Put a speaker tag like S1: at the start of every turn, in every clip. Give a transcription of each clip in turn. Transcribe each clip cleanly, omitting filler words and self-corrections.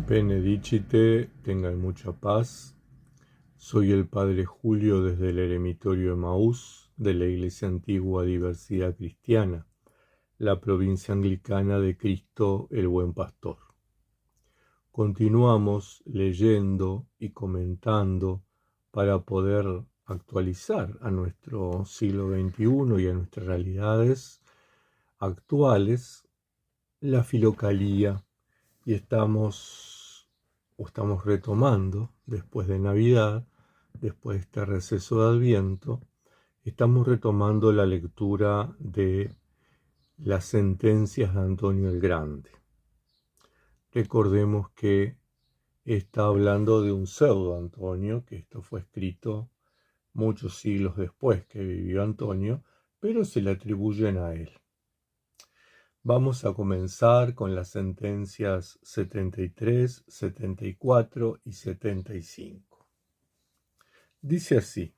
S1: Benedicite, tengan mucha paz. Soy el Padre Julio desde el Eremitorio Emaús de la Iglesia Antigua Diversidad Cristiana, la provincia anglicana de Cristo el Buen Pastor. Continuamos leyendo y comentando para poder actualizar a nuestro siglo XXI y a nuestras realidades actuales la filocalía, y estamos retomando después de Navidad, después de este receso de Adviento, estamos retomando la lectura de las sentencias de Antonio el Grande. Recordemos que está hablando de un pseudo Antonio, que esto fue escrito muchos siglos después que vivió Antonio, pero se le atribuyen a él. Vamos a comenzar con las sentencias 73, 74 y 75. Dice así: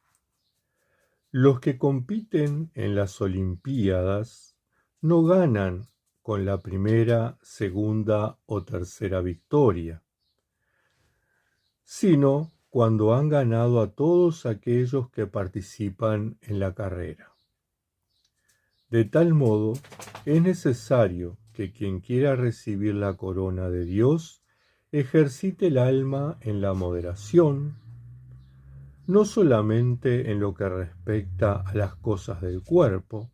S1: los que compiten en las Olimpiadas no ganan con la primera, segunda o tercera victoria, sino cuando han ganado a todos aquellos que participan en la carrera. De tal modo, es necesario que quien quiera recibir la corona de Dios ejercite el alma en la moderación, no solamente en lo que respecta a las cosas del cuerpo,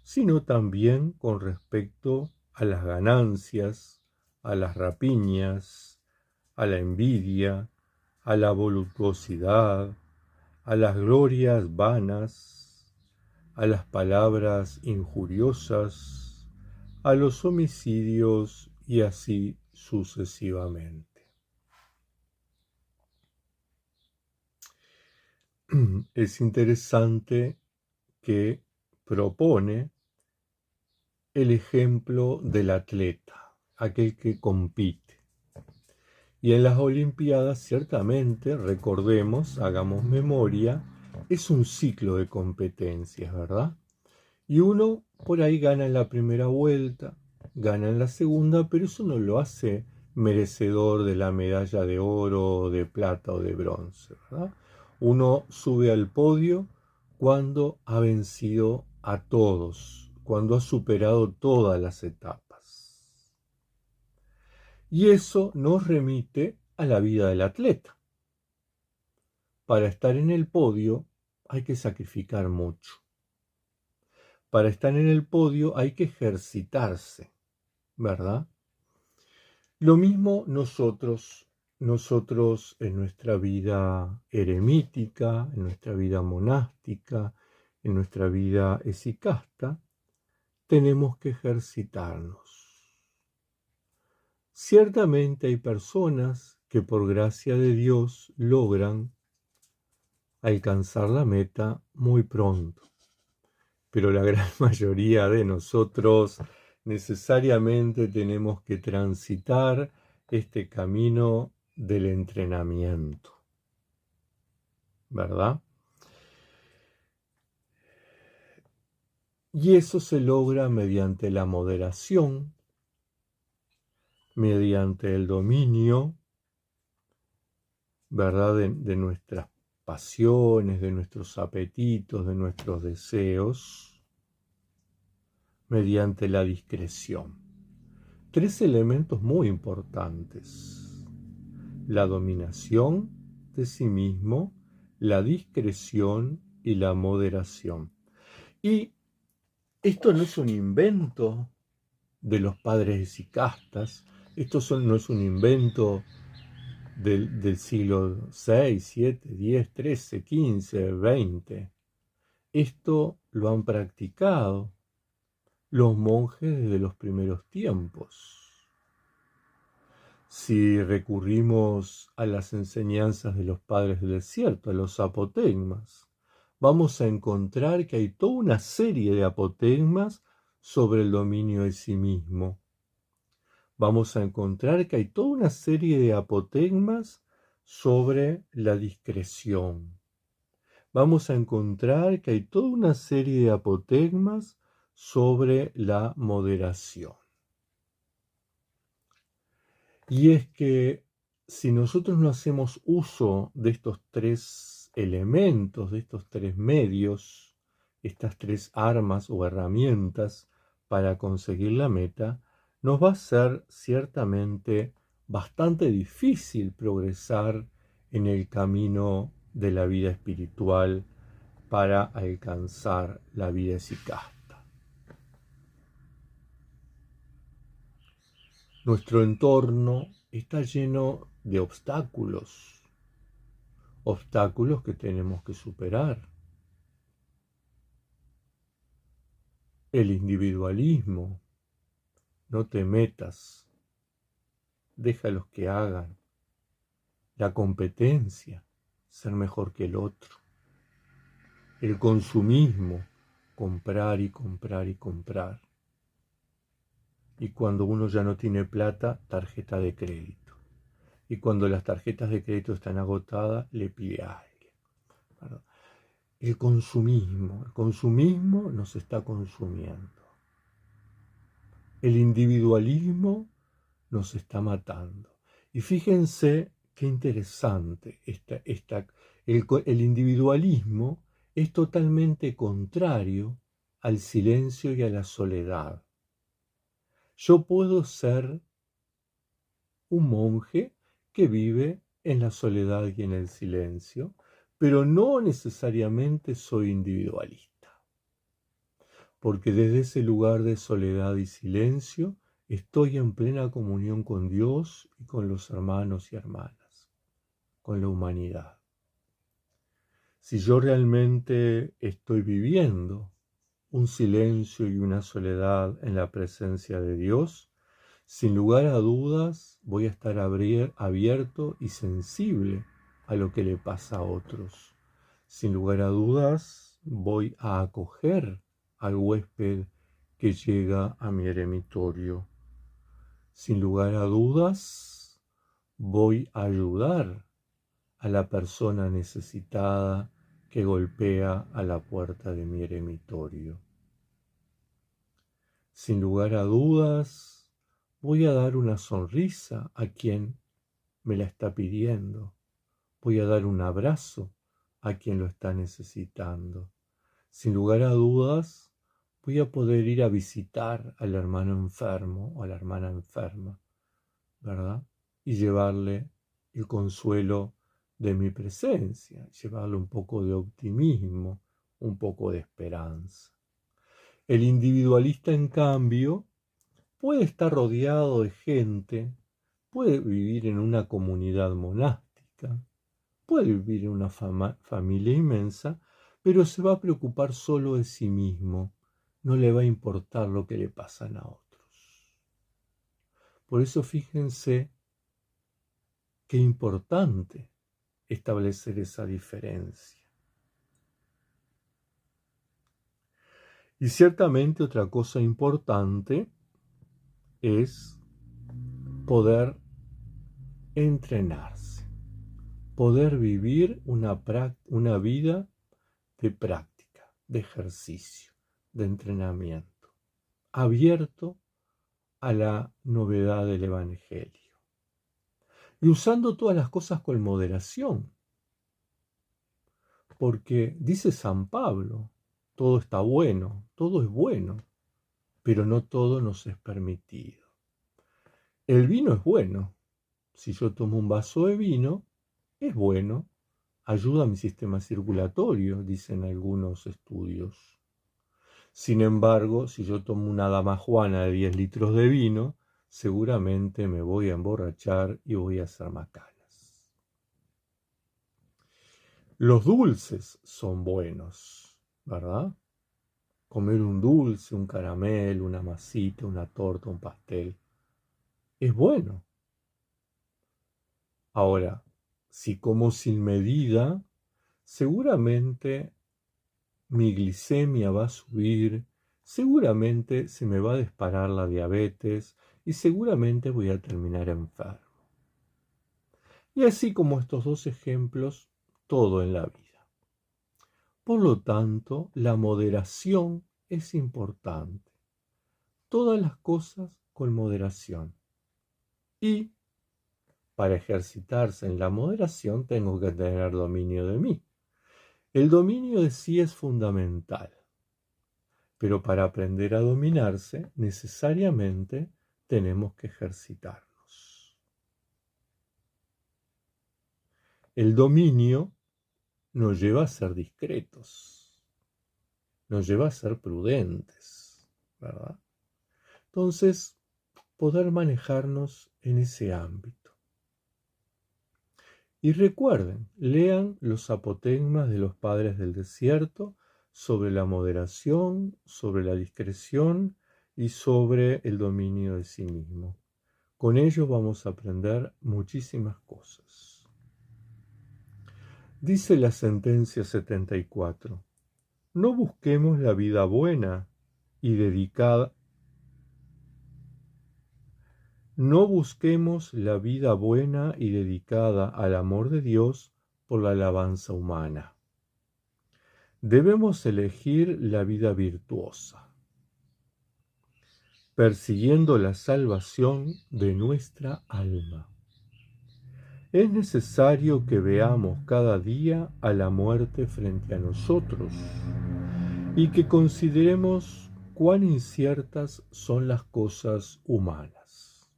S1: sino también con respecto a las ganancias, a las rapiñas, a la envidia, a la voluptuosidad, a las glorias vanas, a las palabras injuriosas, a los homicidios y así sucesivamente. Es interesante que propone el ejemplo del atleta, aquel que compite. Y en las Olimpiadas, ciertamente, recordemos, hagamos memoria, es un ciclo de competencias, ¿verdad? Y uno por ahí gana en la primera vuelta, gana en la segunda, pero eso no lo hace merecedor de la medalla de oro, de plata o de bronce, ¿verdad? Uno sube al podio cuando ha vencido a todos, cuando ha superado todas las etapas. Y eso nos remite a la vida del atleta. Para estar en el podio hay que sacrificar mucho. Para estar en el podio hay que ejercitarse, ¿verdad? Lo mismo nosotros en nuestra vida eremítica, en nuestra vida monástica, en nuestra vida esicasta, tenemos que ejercitarnos. Ciertamente hay personas que por gracia de Dios logran alcanzar la meta muy pronto, pero la gran mayoría de nosotros necesariamente tenemos que transitar este camino del entrenamiento, ¿verdad? Y eso se logra mediante la moderación, mediante el dominio, ¿verdad? De nuestras pasiones, de nuestros apetitos, de nuestros deseos, mediante la discreción. Tres elementos muy importantes: la dominación de sí mismo, la discreción y la moderación. Y esto no es un invento de los padres esicastas, no es un invento del siglo VI, VII, X, XIII, XV, XX. Esto lo han practicado los monjes desde los primeros tiempos. Si recurrimos a las enseñanzas de los padres del desierto, a los apotegmas, vamos a encontrar que hay toda una serie de apotegmas sobre el dominio de sí mismo. Vamos a encontrar que hay toda una serie de apotegmas sobre la discreción. Vamos a encontrar que hay toda una serie de apotegmas sobre la moderación. Y es que si nosotros no hacemos uso de estos tres elementos, de estos tres medios, estas tres armas o herramientas para conseguir la meta, nos va a ser ciertamente bastante difícil progresar en el camino de la vida espiritual para alcanzar la vida sicasta. Nuestro entorno está lleno de obstáculos que tenemos que superar. El individualismo, no te metas, déjalos que hagan. La competencia, ser mejor que el otro. El consumismo, comprar y comprar y comprar. Y cuando uno ya no tiene plata, tarjeta de crédito. Y cuando las tarjetas de crédito están agotadas, le pide a alguien. ¿Verdad? El consumismo nos está consumiendo. El individualismo nos está matando. Y fíjense qué interesante, el individualismo es totalmente contrario al silencio y a la soledad. Yo puedo ser un monje que vive en la soledad y en el silencio, pero no necesariamente soy individualista, porque desde ese lugar de soledad y silencio estoy en plena comunión con Dios y con los hermanos y hermanas, con la humanidad. Si yo realmente estoy viviendo un silencio y una soledad en la presencia de Dios, sin lugar a dudas voy a estar abierto y sensible a lo que le pasa a otros. Sin lugar a dudas voy a acoger al huésped que llega a mi eremitorio. Sin lugar a dudas voy a ayudar a la persona necesitada que golpea a la puerta de mi eremitorio. Sin lugar a dudas, voy a dar una sonrisa a quien me la está pidiendo. Voy a dar un abrazo a quien lo está necesitando. Sin lugar a dudas, voy a poder ir a visitar al hermano enfermo o a la hermana enferma, ¿verdad? Y llevarle el consuelo de mi presencia, llevarle un poco de optimismo, un poco de esperanza. El individualista, en cambio, puede estar rodeado de gente, puede vivir en una comunidad monástica, puede vivir en una familia inmensa, pero se va a preocupar solo de sí mismo, no le va a importar lo que le pasan a otros. Por eso fíjense qué importante establecer esa diferencia. Y ciertamente otra cosa importante es poder entrenarse, poder vivir una vida de práctica, de ejercicio, de entrenamiento, abierto a la novedad del Evangelio. Y usando todas las cosas con moderación, porque dice San Pablo, todo está bueno, todo es bueno, pero no todo nos es permitido. El vino es bueno. Si yo tomo un vaso de vino, es bueno, ayuda a mi sistema circulatorio, dicen algunos estudios. Sin embargo, si yo tomo una damajuana de 10 litros de vino, seguramente me voy a emborrachar y voy a hacer macanas. Los dulces son buenos, ¿verdad? Comer un dulce, un caramelo, una masita, una torta, un pastel, es bueno. Ahora, si como sin medida, seguramente mi glicemia va a subir, seguramente se me va a disparar la diabetes y seguramente voy a terminar enfermo. Y así como estos dos ejemplos, todo en la vida. Por lo tanto, la moderación es importante. Todas las cosas con moderación. Y para ejercitarse en la moderación tengo que tener dominio de mí. El dominio de sí es fundamental, pero para aprender a dominarse necesariamente tenemos que ejercitarnos. El dominio nos lleva a ser discretos, nos lleva a ser prudentes, ¿verdad? Entonces, poder manejarnos en ese ámbito. Y recuerden, lean los apotegmas de los padres del desierto sobre la moderación, sobre la discreción y sobre el dominio de sí mismo. Con ellos vamos a aprender muchísimas cosas. Dice la sentencia 74, no busquemos la vida buena y dedicada. No busquemos la vida buena y dedicada al amor de Dios por la alabanza humana. Debemos elegir la vida virtuosa, persiguiendo la salvación de nuestra alma. Es necesario que veamos cada día a la muerte frente a nosotros y que consideremos cuán inciertas son las cosas humanas.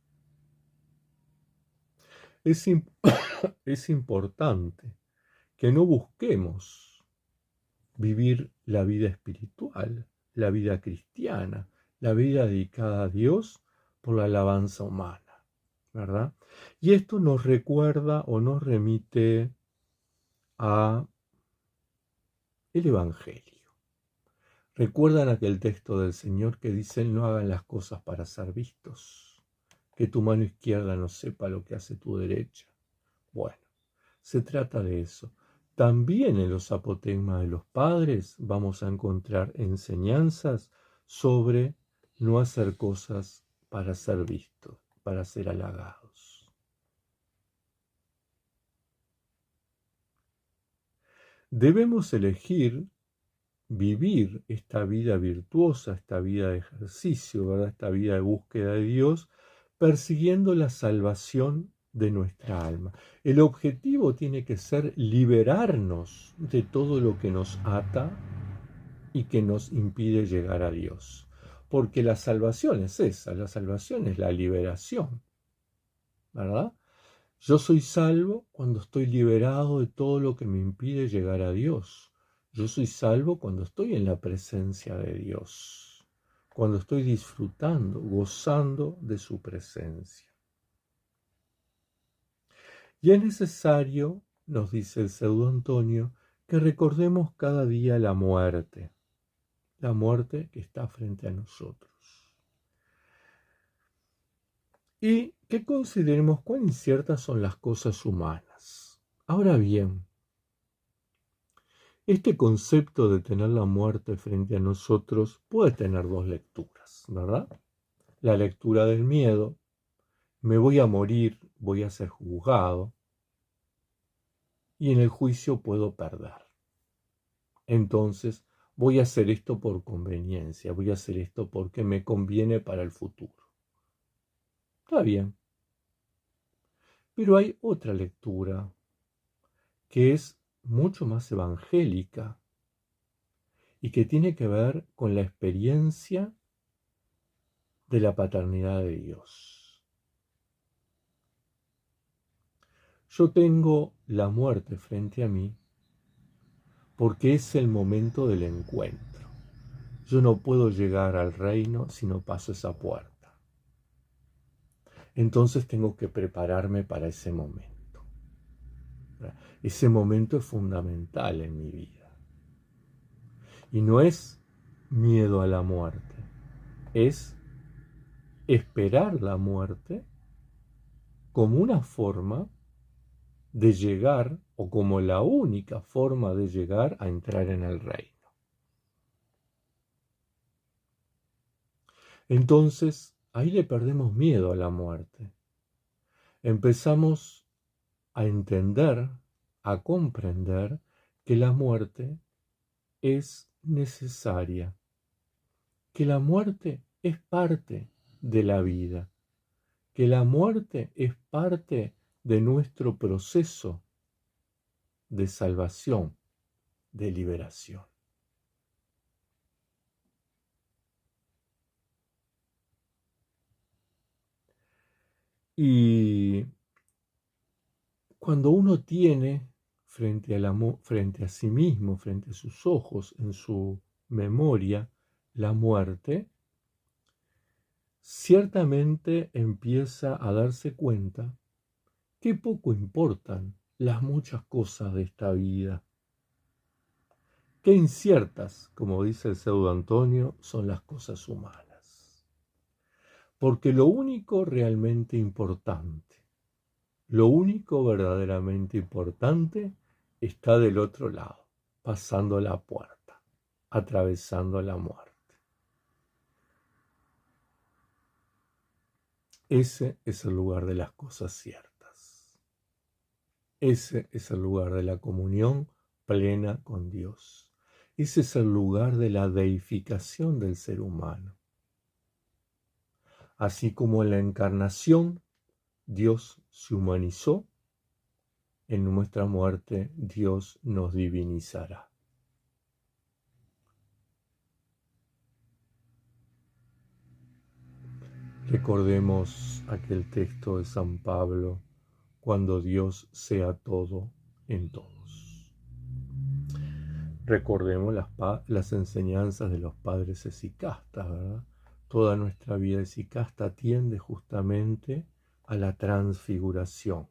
S1: Es importante que no busquemos vivir la vida espiritual, la vida cristiana, la vida dedicada a Dios por la alabanza humana, ¿verdad? Y esto nos recuerda o nos remite a el Evangelio. ¿Recuerdan aquel texto del Señor que dice, no hagan las cosas para ser vistos, que tu mano izquierda no sepa lo que hace tu derecha? Bueno, se trata de eso. También en los apotegmas de los padres vamos a encontrar enseñanzas sobre no hacer cosas para ser vistos, para ser halagados. Debemos elegir vivir esta vida virtuosa, esta vida de ejercicio, ¿verdad? Esta vida de búsqueda de Dios, persiguiendo la salvación de nuestra alma. El objetivo tiene que ser liberarnos de todo lo que nos ata y que nos impide llegar a Dios. Porque la salvación es esa, la salvación es la liberación, ¿verdad? Yo soy salvo cuando estoy liberado de todo lo que me impide llegar a Dios. Yo soy salvo cuando estoy en la presencia de Dios, cuando estoy disfrutando, gozando de su presencia. Y es necesario, nos dice el pseudo Antonio, que recordemos cada día la muerte que está frente a nosotros. Y que consideremos cuán inciertas son las cosas humanas. Ahora bien, este concepto de tener la muerte frente a nosotros puede tener dos lecturas, ¿verdad? La lectura del miedo, me voy a morir, voy a ser juzgado, y en el juicio puedo perder. Entonces, voy a hacer esto por conveniencia, voy a hacer esto porque me conviene para el futuro. Está bien. Pero hay otra lectura que es mucho más evangélica y que tiene que ver con la experiencia de la paternidad de Dios. Yo tengo la muerte frente a mí porque es el momento del encuentro. Yo no puedo llegar al reino si no paso esa puerta. Entonces tengo que prepararme para ese momento. Ese momento es fundamental en mi vida. Y no es miedo a la muerte, es esperar la muerte como una forma de llegar o como la única forma de llegar a entrar en el reino. Entonces, ahí le perdemos miedo a la muerte. Empezamos a entender, a comprender que la muerte es necesaria, que la muerte es parte de la vida, que la muerte es parte de nuestro proceso de salvación, de liberación. Y cuando uno tiene frente a sí mismo, frente a sus ojos, en su memoria, la muerte, ciertamente empieza a darse cuenta que poco importan las muchas cosas de esta vida. Qué inciertas, como dice el pseudo Antonio, son las cosas humanas. Porque lo único realmente importante, lo único verdaderamente importante está del otro lado, pasando la puerta, atravesando la muerte. Ese es el lugar de las cosas ciertas. Ese es el lugar de la comunión plena con Dios. Ese es el lugar de la deificación del ser humano. Así como en la encarnación Dios se humanizó, en nuestra muerte Dios nos divinizará. Recordemos aquel texto de San Pablo, cuando Dios sea todo en todos. Recordemos las enseñanzas de los padres esicastas, ¿verdad? Toda nuestra vida esicasta tiende justamente a la transfiguración,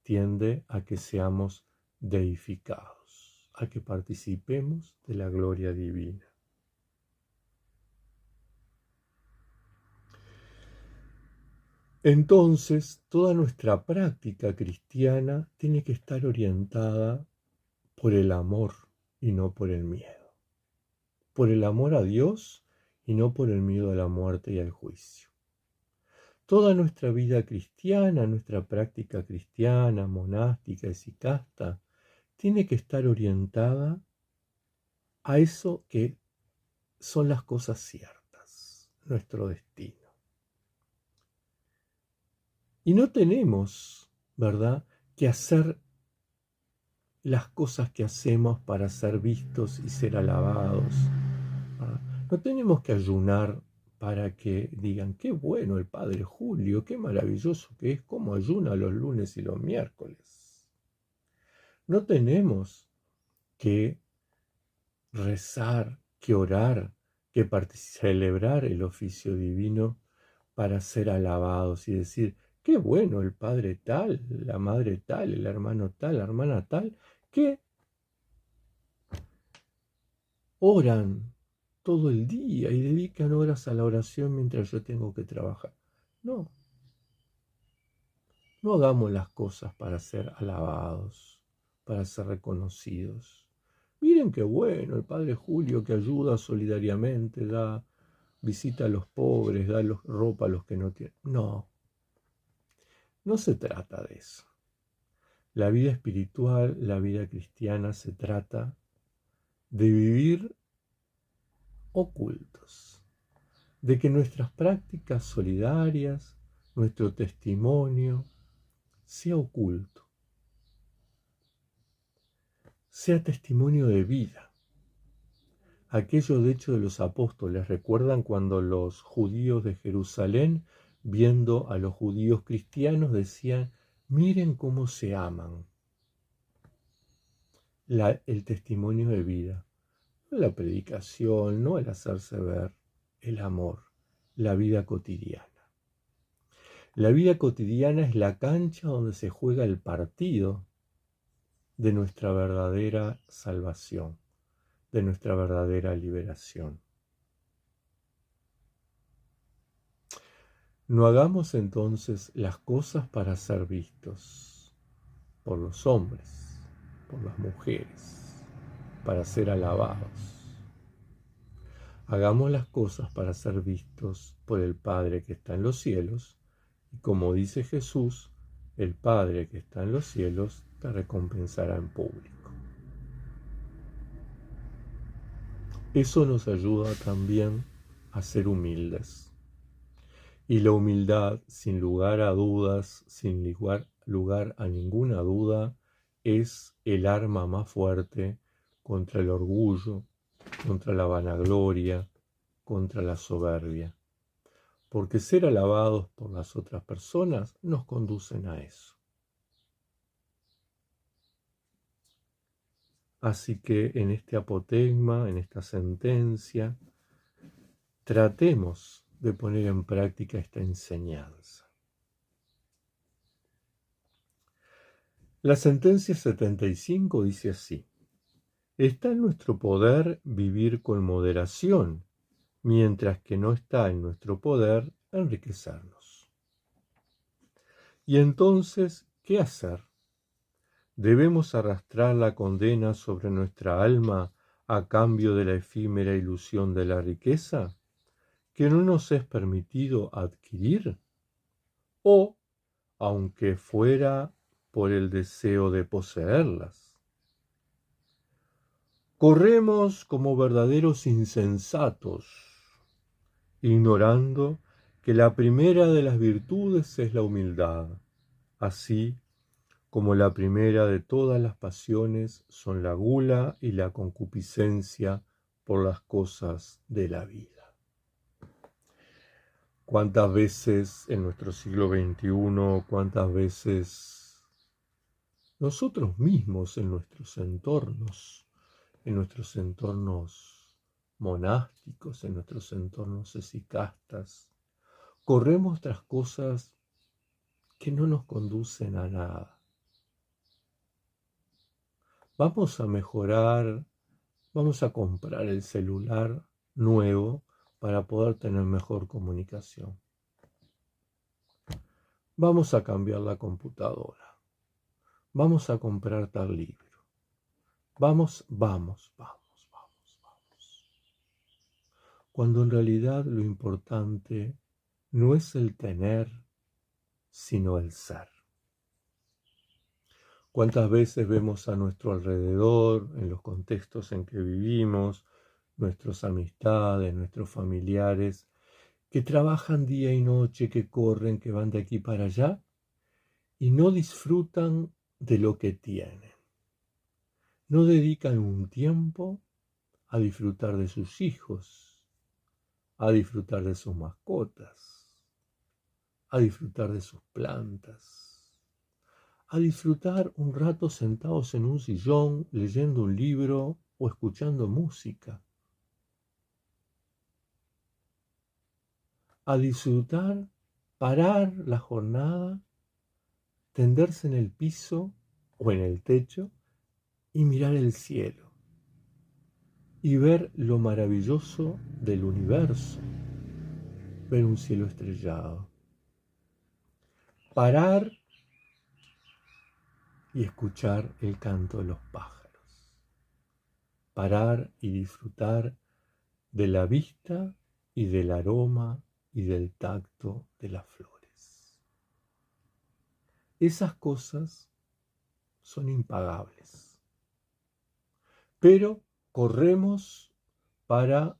S1: tiende a que seamos deificados, a que participemos de la gloria divina. Entonces, toda nuestra práctica cristiana tiene que estar orientada por el amor y no por el miedo. Por el amor a Dios y no por el miedo a la muerte y al juicio. Toda nuestra vida cristiana, nuestra práctica cristiana, monástica, esicasta, tiene que estar orientada a eso que son las cosas ciertas, nuestro destino. Y no tenemos, ¿verdad?, que hacer las cosas que hacemos para ser vistos y ser alabados. No tenemos que ayunar para que digan, qué bueno el Padre Julio, qué maravilloso que es, cómo ayuna los lunes y los miércoles. No tenemos que rezar, que orar, que celebrar el oficio divino para ser alabados y decir, qué bueno el padre tal, la madre tal, el hermano tal, la hermana tal, que oran todo el día y dedican horas a la oración mientras yo tengo que trabajar. No, no hagamos las cosas para ser alabados, para ser reconocidos. Miren qué bueno el padre Julio que ayuda solidariamente, da visita a los pobres, da ropa a los que no tienen. No, no se trata de eso. La vida espiritual, la vida cristiana se trata de vivir ocultos, de que nuestras prácticas solidarias, nuestro testimonio, sea oculto, sea testimonio de vida. Aquello de hecho de los apóstoles, ¿recuerdan cuando los judíos de Jerusalén, viendo a los judíos cristianos, decían, miren cómo se aman? El testimonio de vida, no la predicación, no el hacerse ver, el amor, la vida cotidiana. La vida cotidiana es la cancha donde se juega el partido de nuestra verdadera salvación, de nuestra verdadera liberación. No hagamos entonces las cosas para ser vistos por los hombres, por las mujeres, para ser alabados. Hagamos las cosas para ser vistos por el Padre que está en los cielos, y como dice Jesús, el Padre que está en los cielos te recompensará en público. Eso nos ayuda también a ser humildes. Y la humildad, sin lugar a dudas, sin lugar a ninguna duda, es el arma más fuerte contra el orgullo, contra la vanagloria, contra la soberbia. Porque ser alabados por las otras personas nos conducen a eso. Así que en este apotegma, en esta sentencia, tratemos de poner en práctica esta enseñanza. La sentencia 75 dice así: está en nuestro poder vivir con moderación, mientras que no está en nuestro poder enriquecernos. Y entonces, ¿qué hacer? ¿Debemos arrastrar la condena sobre nuestra alma a cambio de la efímera ilusión de la riqueza, que no nos es permitido adquirir? ¿O, aunque fuera por el deseo de poseerlas? Corremos como verdaderos insensatos, ignorando que la primera de las virtudes es la humildad, así como la primera de todas las pasiones son la gula y la concupiscencia por las cosas de la vida. ¿Cuántas veces en nuestro siglo XXI, cuántas veces nosotros mismos en nuestros entornos monásticos, en nuestros entornos esicastas, corremos tras cosas que no nos conducen a nada? Vamos a mejorar, vamos a comprar el celular nuevo para poder tener mejor comunicación. Vamos a cambiar la computadora. Vamos a comprar tal libro. Vamos. Cuando en realidad lo importante no es el tener, sino el ser. ¿Cuántas veces vemos a nuestro alrededor, en los contextos en que vivimos, nuestras amistades, nuestros familiares, que trabajan día y noche, que corren, que van de aquí para allá, y no disfrutan de lo que tienen? No dedican un tiempo a disfrutar de sus hijos, a disfrutar de sus mascotas, a disfrutar de sus plantas, a disfrutar un rato sentados en un sillón leyendo un libro o escuchando música, a disfrutar, parar la jornada, tenderse en el piso o en el techo y mirar el cielo y ver lo maravilloso del universo, ver un cielo estrellado, parar y escuchar el canto de los pájaros, parar y disfrutar de la vista y del aroma y del tacto de las flores. Esas cosas son impagables, pero corremos para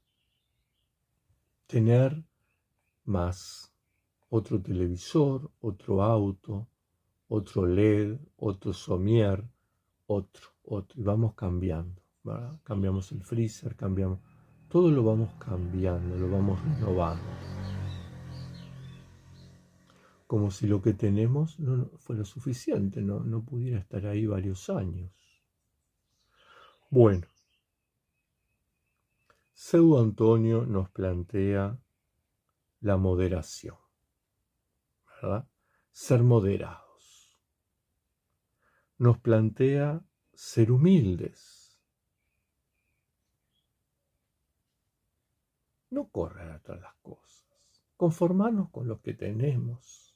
S1: tener más: otro televisor, otro auto, otro LED, otro somier, otro, y vamos cambiando, ¿verdad? Cambiamos el freezer, cambiamos, todo lo vamos cambiando, lo vamos renovando, como si lo que tenemos no fuera suficiente, no pudiera estar ahí varios años. Bueno, Pseudo Antonio nos plantea la moderación, ¿verdad? Ser moderados. Nos plantea ser humildes. No correr atrás las cosas. Conformarnos con lo que tenemos.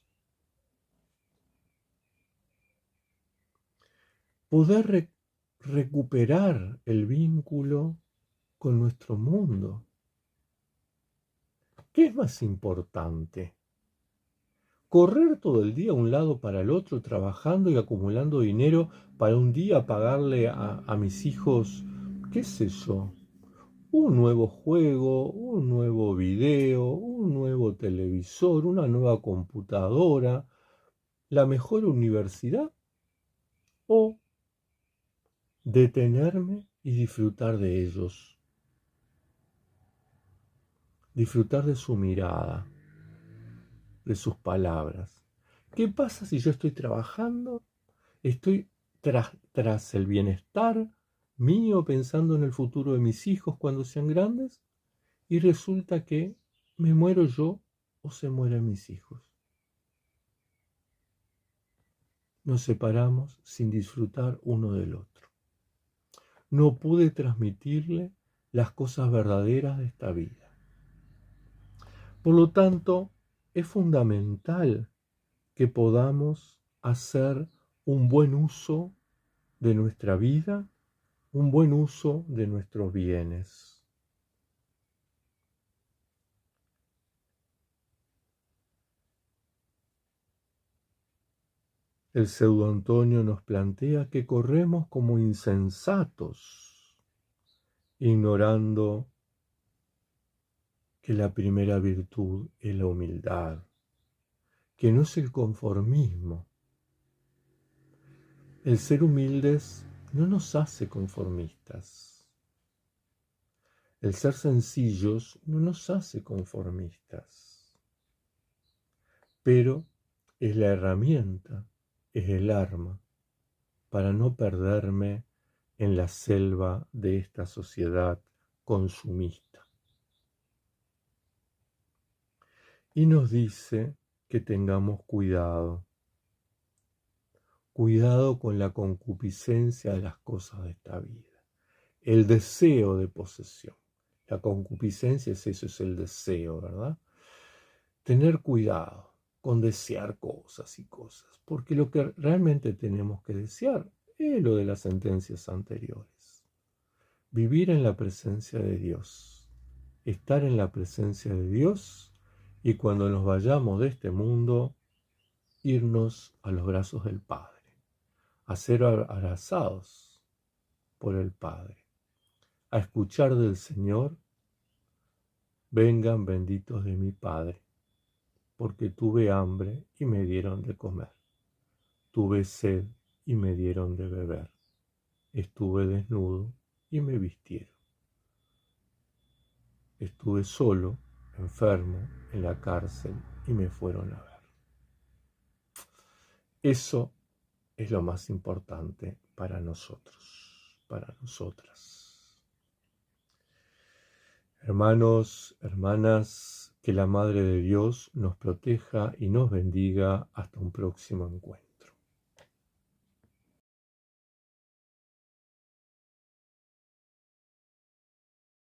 S1: Poder recuperar el vínculo con nuestro mundo. ¿Qué es más importante? ¿Correr todo el día de un lado para el otro, trabajando y acumulando dinero para un día pagarle a mis hijos, qué sé yo, un nuevo juego, un nuevo video, un nuevo televisor, una nueva computadora, la mejor universidad, o detenerme y disfrutar de ellos, disfrutar de su mirada, de sus palabras. ¿Qué pasa si yo estoy trabajando, estoy tras el bienestar mío, pensando en el futuro de mis hijos cuando sean grandes, y resulta que me muero yo o se mueren mis hijos? Nos separamos sin disfrutar uno del otro. No pude transmitirle las cosas verdaderas de esta vida. Por lo tanto, es fundamental que podamos hacer un buen uso de nuestra vida, un buen uso de nuestros bienes. El pseudo Antonio nos plantea que corremos como insensatos, ignorando que la primera virtud es la humildad, que no es el conformismo. El ser humildes no nos hace conformistas. El ser sencillos no nos hace conformistas. Pero es la herramienta, es el arma para no perderme en la selva de esta sociedad consumista. Y nos dice que tengamos cuidado. Cuidado con la concupiscencia de las cosas de esta vida. El deseo de posesión. La concupiscencia es eso, es el deseo, ¿verdad? Tener cuidado con desear cosas y cosas, porque lo que realmente tenemos que desear es lo de las sentencias anteriores. Vivir en la presencia de Dios, estar en la presencia de Dios, y cuando nos vayamos de este mundo, irnos a los brazos del Padre, a ser abrazados por el Padre, a escuchar del Señor: vengan benditos de mi Padre, porque tuve hambre y me dieron de comer, tuve sed y me dieron de beber, estuve desnudo y me vistieron, estuve solo, enfermo, en la cárcel y me fueron a ver. Eso es lo más importante para nosotros, para nosotras. Hermanos, hermanas, que la Madre de Dios nos proteja y nos bendiga hasta un próximo encuentro.